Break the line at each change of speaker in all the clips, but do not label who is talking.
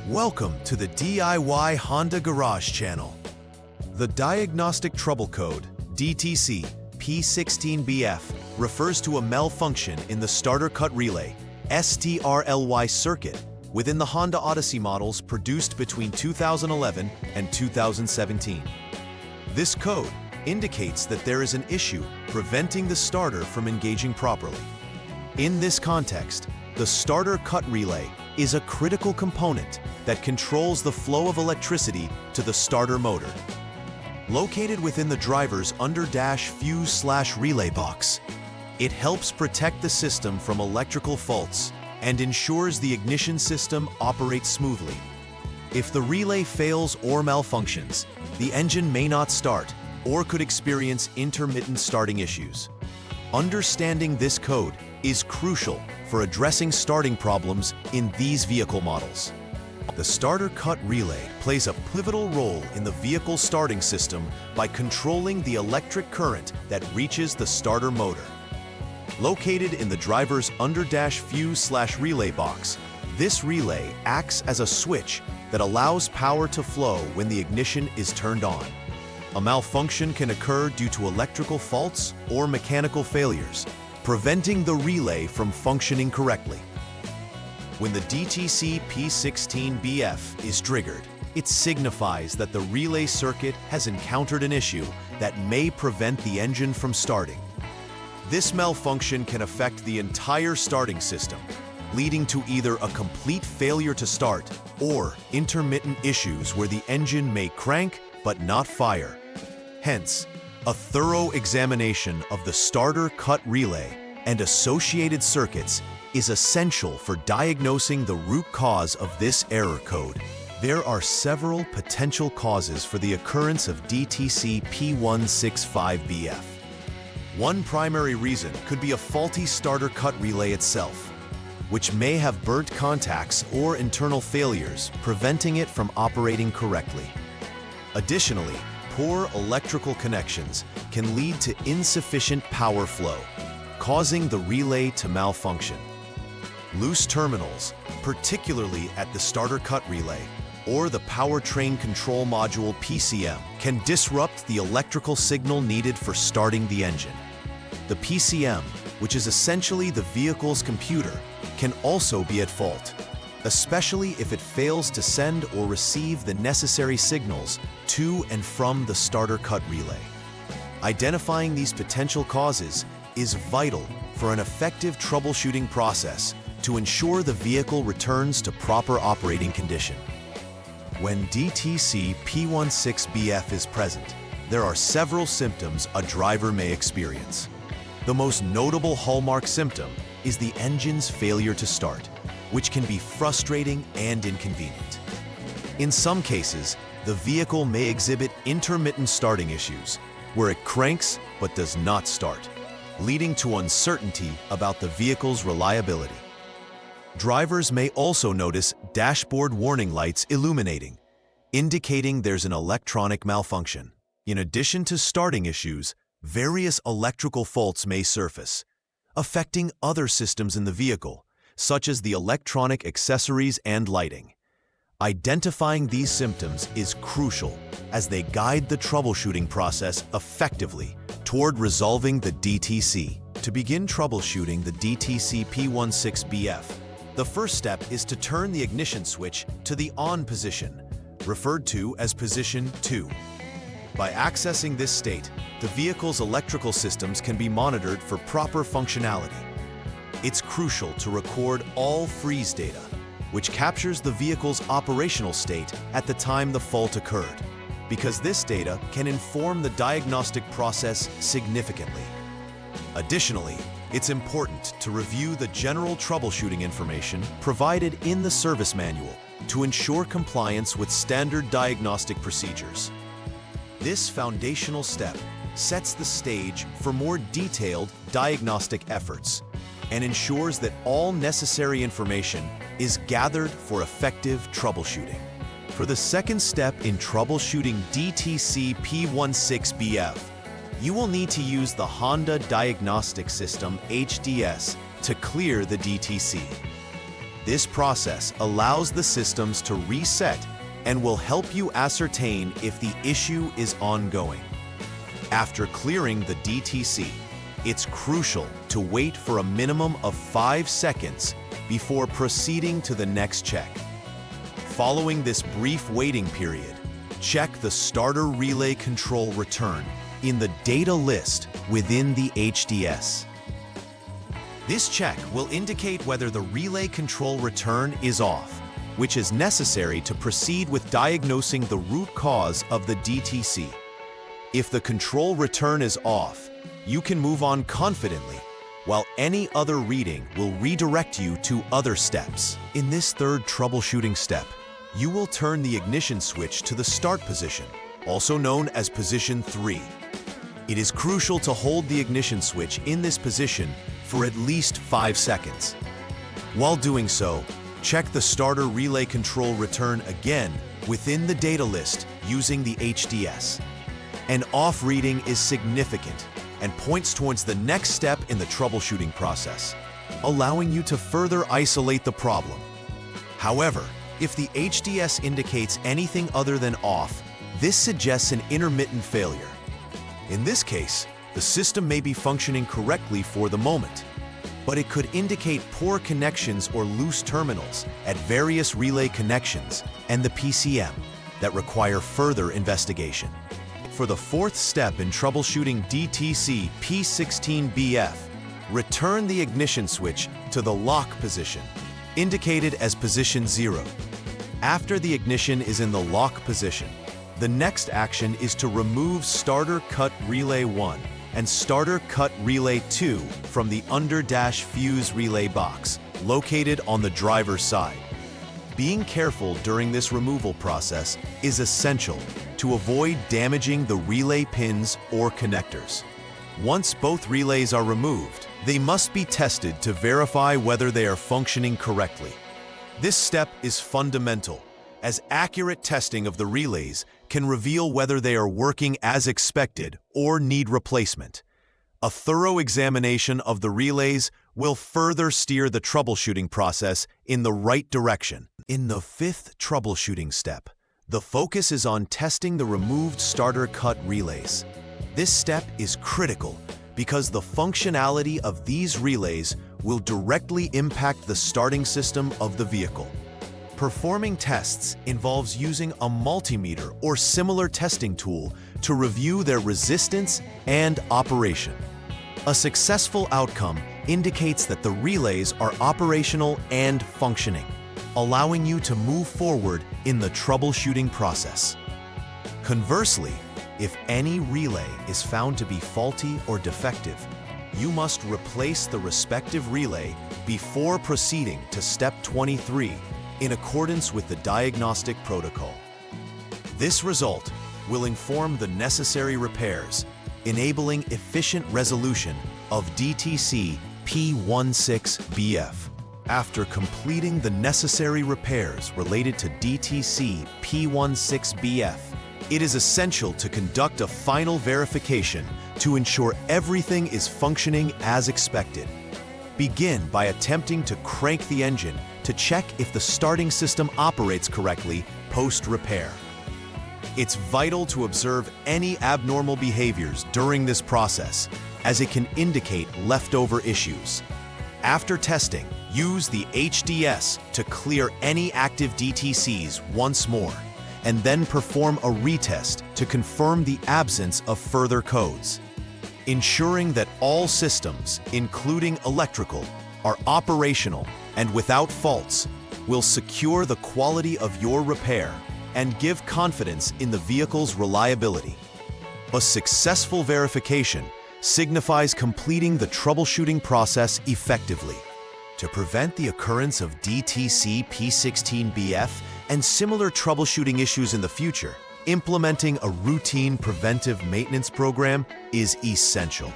Welcome to the DIY Honda Garage channel. The Diagnostic Trouble Code, DTC P16BF, refers to a malfunction in the starter cut relay, STRLY circuit, within the Honda Odyssey models produced between 2011 and 2017. This code indicates that there is an issue preventing the starter from engaging properly. In this context, the starter cut relay is a critical component that controls the flow of electricity to the starter motor. Located within the driver's under-dash fuse/relay box, it helps protect the system from electrical faults and ensures the ignition system operates smoothly. If the relay fails or malfunctions, the engine may not start or could experience intermittent starting issues. Understanding this code is crucial for addressing starting problems in these vehicle models. The starter cut relay plays a pivotal role in the vehicle starting system by controlling the electric current that reaches the starter motor. Located in the driver's under-dash fuse/relay box, this relay acts as a switch that allows power to flow when the ignition is turned on. A malfunction can occur due to electrical faults or mechanical failures, preventing the relay from functioning correctly. When the DTC P16BF is triggered, it signifies that the relay circuit has encountered an issue that may prevent the engine from starting. This malfunction can affect the entire starting system, leading to either a complete failure to start or intermittent issues where the engine may crank but not fire. Hence, a thorough examination of the starter cut relay and associated circuits is essential for diagnosing the root cause of this error code. There are several potential causes for the occurrence of DTC P16BF. One primary reason could be a faulty starter cut relay itself, which may have burnt contacts or internal failures, preventing it from operating correctly. Additionally, poor electrical connections can lead to insufficient power flow, causing the relay to malfunction. Loose terminals, particularly at the starter cut relay or the powertrain control module PCM, can disrupt the electrical signal needed for starting the engine. The PCM, which is essentially the vehicle's computer, can also be at fault, especially if it fails to send or receive the necessary signals to and from the starter cut relay. Identifying these potential causes is vital for an effective troubleshooting process to ensure the vehicle returns to proper operating condition. When DTC P16BF is present, there are several symptoms a driver may experience. The most notable hallmark symptom is the engine's failure to start, which can be frustrating and inconvenient. In some cases, the vehicle may exhibit intermittent starting issues, where it cranks but does not start, leading to uncertainty about the vehicle's reliability. Drivers may also notice dashboard warning lights illuminating, indicating there's an electronic malfunction. In addition to starting issues, various electrical faults may surface, affecting other systems in the vehicle, such as the electronic accessories and lighting. Identifying these symptoms is crucial as they guide the troubleshooting process effectively toward resolving the DTC. To begin troubleshooting the DTC P16BF, the first step is to turn the ignition switch to the on position, referred to as position 2. By accessing this state, the vehicle's electrical systems can be monitored for proper functionality. It's crucial to record all freeze data, which captures the vehicle's operational state at the time the fault occurred, because this data can inform the diagnostic process significantly. Additionally, it's important to review the general troubleshooting information provided in the service manual to ensure compliance with standard diagnostic procedures. This foundational step sets the stage for more detailed diagnostic efforts and ensures that all necessary information is gathered for effective troubleshooting. For the second step in troubleshooting DTC P16BF, you will need to use the Honda Diagnostic System HDS to clear the DTC. This process allows the systems to reset and will help you ascertain if the issue is ongoing. After clearing the DTC, it's crucial to wait for a minimum of 5 seconds before proceeding to the next check. Following this brief waiting period, check the starter relay control return in the data list within the HDS. This check will indicate whether the relay control return is off, which is necessary to proceed with diagnosing the root cause of the DTC. If the control return is off, you can move on confidently, while any other reading will redirect you to other steps. In this third troubleshooting step, you will turn the ignition switch to the start position, also known as position 3. It is crucial to hold the ignition switch in this position for at least 5 seconds. While doing so, check the starter relay control return again within the data list using the HDS. An off reading is significant and points towards the next step in the troubleshooting process, allowing you to further isolate the problem. However, if the HDS indicates anything other than off, this suggests an intermittent failure. In this case, the system may be functioning correctly for the moment, but it could indicate poor connections or loose terminals at various relay connections and the PCM that require further investigation. For the fourth step in troubleshooting DTC P16BF, return the ignition switch to the lock position, indicated as position 0. After the ignition is in the lock position, the next action is to remove starter cut relay 1 and starter cut relay 2 from the under-dash fuse relay box, located on the driver's side. Being careful during this removal process is essential to avoid damaging the relay pins or connectors. Once both relays are removed, they must be tested to verify whether they are functioning correctly. This step is fundamental, as accurate testing of the relays can reveal whether they are working as expected or need replacement. A thorough examination of the relays will further steer the troubleshooting process in the right direction. In the fifth troubleshooting step, the focus is on testing the removed starter cut relays. This step is critical because the functionality of these relays will directly impact the starting system of the vehicle. Performing tests involves using a multimeter or similar testing tool to review their resistance and operation. A successful outcome indicates that the relays are operational and functioning, allowing you to move forward in the troubleshooting process. Conversely, if any relay is found to be faulty or defective, you must replace the respective relay before proceeding to step 23 in accordance with the diagnostic protocol. This result will inform the necessary repairs, enabling efficient resolution of DTC P16BF. After completing the necessary repairs related to DTC P16BF, it is essential to conduct a final verification to ensure everything is functioning as expected. Begin by attempting to crank the engine to check if the starting system operates correctly post-repair. It's vital to observe any abnormal behaviors during this process, as it can indicate leftover issues. After testing, use the HDS to clear any active DTCs once more, and then perform a retest to confirm the absence of further codes. Ensuring that all systems, including electrical, are operational and without faults will secure the quality of your repair and give confidence in the vehicle's reliability. A successful verification signifies completing the troubleshooting process effectively. To prevent the occurrence of DTC P16BF and similar troubleshooting issues in the future, implementing a routine preventive maintenance program is essential.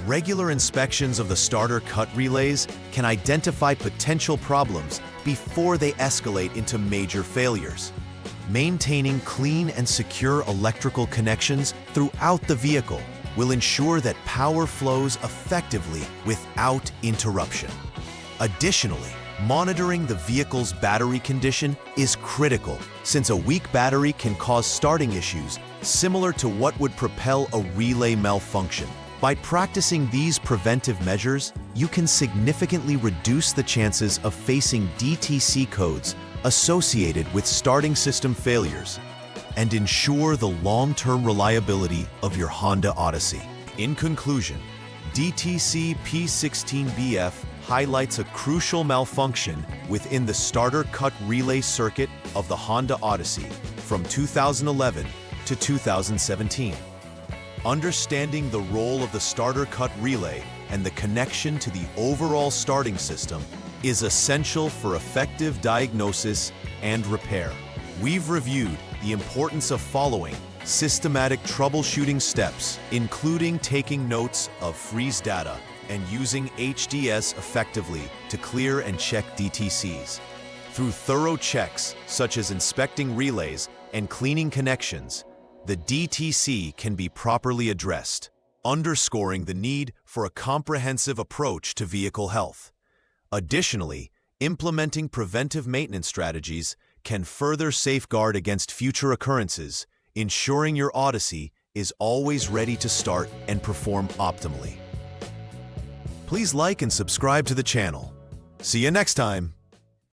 Regular inspections of the starter cut relays can identify potential problems before they escalate into major failures. Maintaining clean and secure electrical connections throughout the vehicle will ensure that power flows effectively without interruption. Additionally, Monitoring the vehicle's battery condition is critical, since a weak battery can cause starting issues similar to what would propel a relay malfunction. By practicing these preventive measures, you can significantly reduce the chances of facing DTC codes associated with starting system failures and ensure the long-term reliability of your Honda Odyssey. In conclusion, DTC P16BF highlights a crucial malfunction within the starter cut relay circuit of the Honda Odyssey from 2011 to 2017. Understanding the role of the starter cut relay and the connection to the overall starting system is essential for effective diagnosis and repair. We've reviewed the importance of following systematic troubleshooting steps, including taking notes of freeze data and using HDS effectively to clear and check DTCs. Through thorough checks, such as inspecting relays and cleaning connections, the DTC can be properly addressed, underscoring the need for a comprehensive approach to vehicle health. Additionally, implementing preventive maintenance strategies can further safeguard against future occurrences, ensuring your Odyssey is always ready to start and perform optimally. Please like and subscribe to the channel. See you next time.